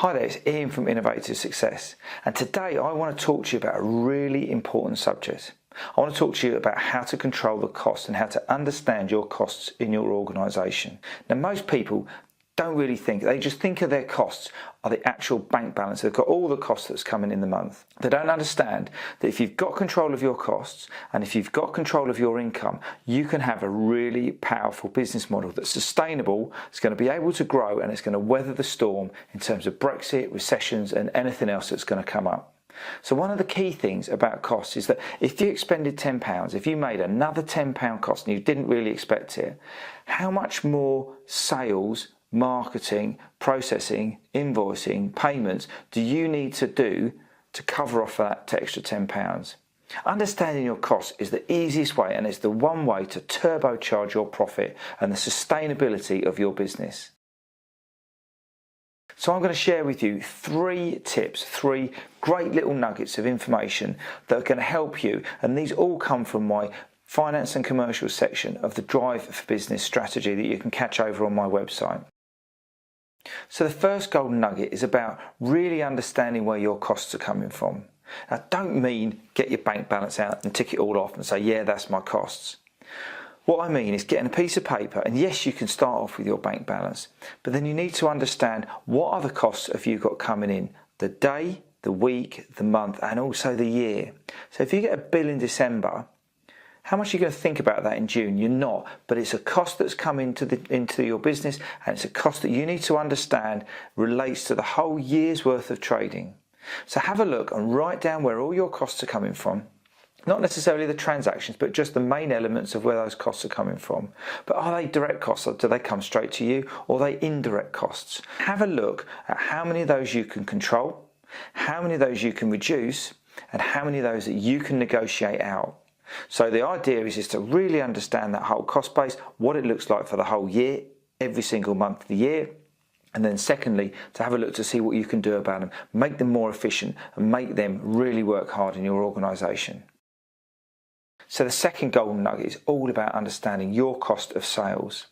Hi there, it's Ian from Innovative Success, and today I want to talk to you about a really important subject. I want to talk to you about how to control the costs and how to understand your costs in your organisation. Now, most people don't really think, they just think of their costs are the actual bank balance. They've got all the costs that's coming in the month. They don't understand that if you've got control of your costs and if you've got control of your income, you can have a really powerful business model that's sustainable, it's going to be able to grow, and it's going to weather the storm in terms of Brexit, recessions and anything else that's going to come up. So one of the key things about costs is that if you expended £10, if you made another £10 cost and you didn't really expect it, how much more sales, marketing, processing, invoicing, payments do you need to do to cover off that extra £10? Understanding your costs is the easiest way, and it's the one way to turbocharge your profit and the sustainability of your business. So I'm going to share with you 3 tips, 3 great little nuggets of information that are going to help you, and these all come from my finance and commercial section of the Drive for Business strategy that you can catch over on my website. So the first golden nugget is about really understanding where your costs are coming from. Now, don't mean get your bank balance out and tick it all off and say, yeah, that's my costs. What I mean is getting a piece of paper, and yes, you can start off with your bank balance, but then you need to understand what other costs have you got coming in the day, the week, the month, and also the year. So if you get a bill in December, how much are you going to think about that in June? You're not, but it's a cost that's come into your business, and it's a cost that you need to understand relates to the whole year's worth of trading. So have a look and write down where all your costs are coming from. Not necessarily the transactions, but just the main elements of where those costs are coming from. But are they direct costs, or do they come straight to you, or are they indirect costs? Have a look at how many of those you can control, how many of those you can reduce, and how many of those that you can negotiate out. So the idea is to really understand that whole cost base, what it looks like for the whole year, every single month of the year. And then secondly, to have a look to see what you can do about them, make them more efficient and make them really work hard in your organisation. So the second golden nugget is all about understanding your cost of sales.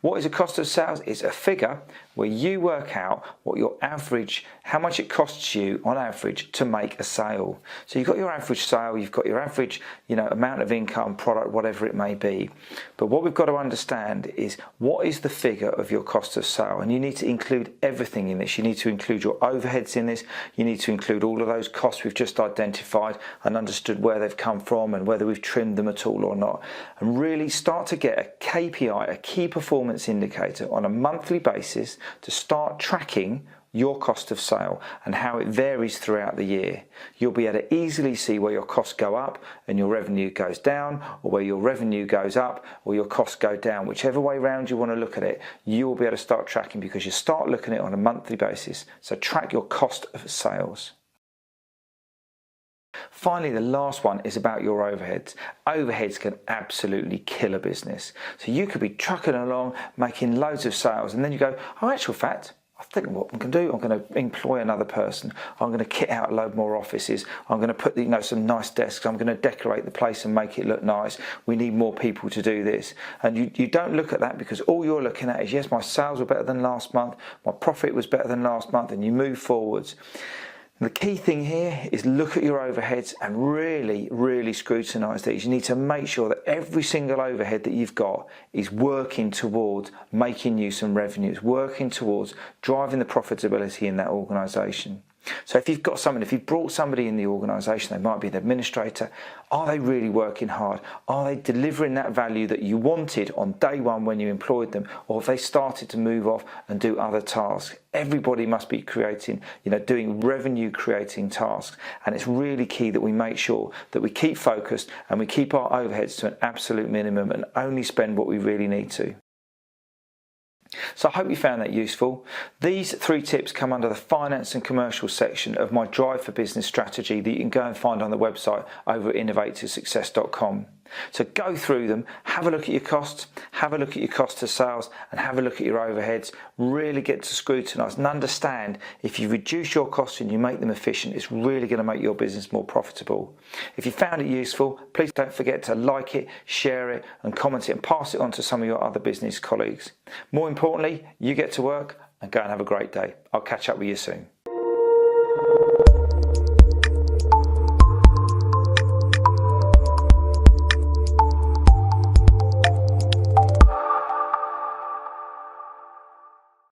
What is a cost of sales? It's a figure where you work out what your average, how much it costs you on average to make a sale. So you've got your average sale, you've got your average, amount of income, product, whatever it may be. But what we've got to understand is what is the figure of your cost of sale, and you need to include everything in this. You need to include your overheads in this. You need to include all of those costs we've just identified and understood where they've come from and whether we've trimmed them at all or not, and really start to get a KPI, a key performance indicator on a monthly basis to start tracking your cost of sale and how it varies throughout the year. You'll be able to easily see where your costs go up and your revenue goes down, or where your revenue goes up or your costs go down. Whichever way round you want to look at it, you will be able to start tracking, because you start looking at it on a monthly basis. So track your cost of sales. Finally, the last one is about your overheads. Overheads can absolutely kill a business. So you could be trucking along, making loads of sales, and then you go, oh, actual fact, I think what I'm going to do, I'm going to employ another person. I'm going to kit out a load more offices. I'm going to put some nice desks. I'm going to decorate the place and make it look nice. We need more people to do this. And you don't look at that, because all you're looking at is, yes, my sales were better than last month, my profit was better than last month, and you move forwards. The key thing here is look at your overheads and really scrutinise these. You need to make sure that every single overhead that you've got is working towards making you some revenues, working towards driving the profitability in that organisation. So if you've brought somebody in the organisation, they might be an administrator, are they really working hard? Are they delivering that value that you wanted on day one when you employed them? Or have they started to move off and do other tasks? Everybody must be creating, doing revenue creating tasks. And it's really key that we make sure that we keep focused and we keep our overheads to an absolute minimum and only spend what we really need to. So I hope you found that useful. These 3 tips come under the finance and commercial section of my Drive for Business strategy that you can go and find on the website over at innovativesuccess.com. So go through them, have a look at your costs, have a look at your cost of sales, and have a look at your overheads. Really get to scrutinise and understand if you reduce your costs and you make them efficient, it's really going to make your business more profitable. If you found it useful, please don't forget to like it, share it, and comment it, and pass it on to some of your other business colleagues. More importantly, you get to work, and go and have a great day. I'll catch up with you soon.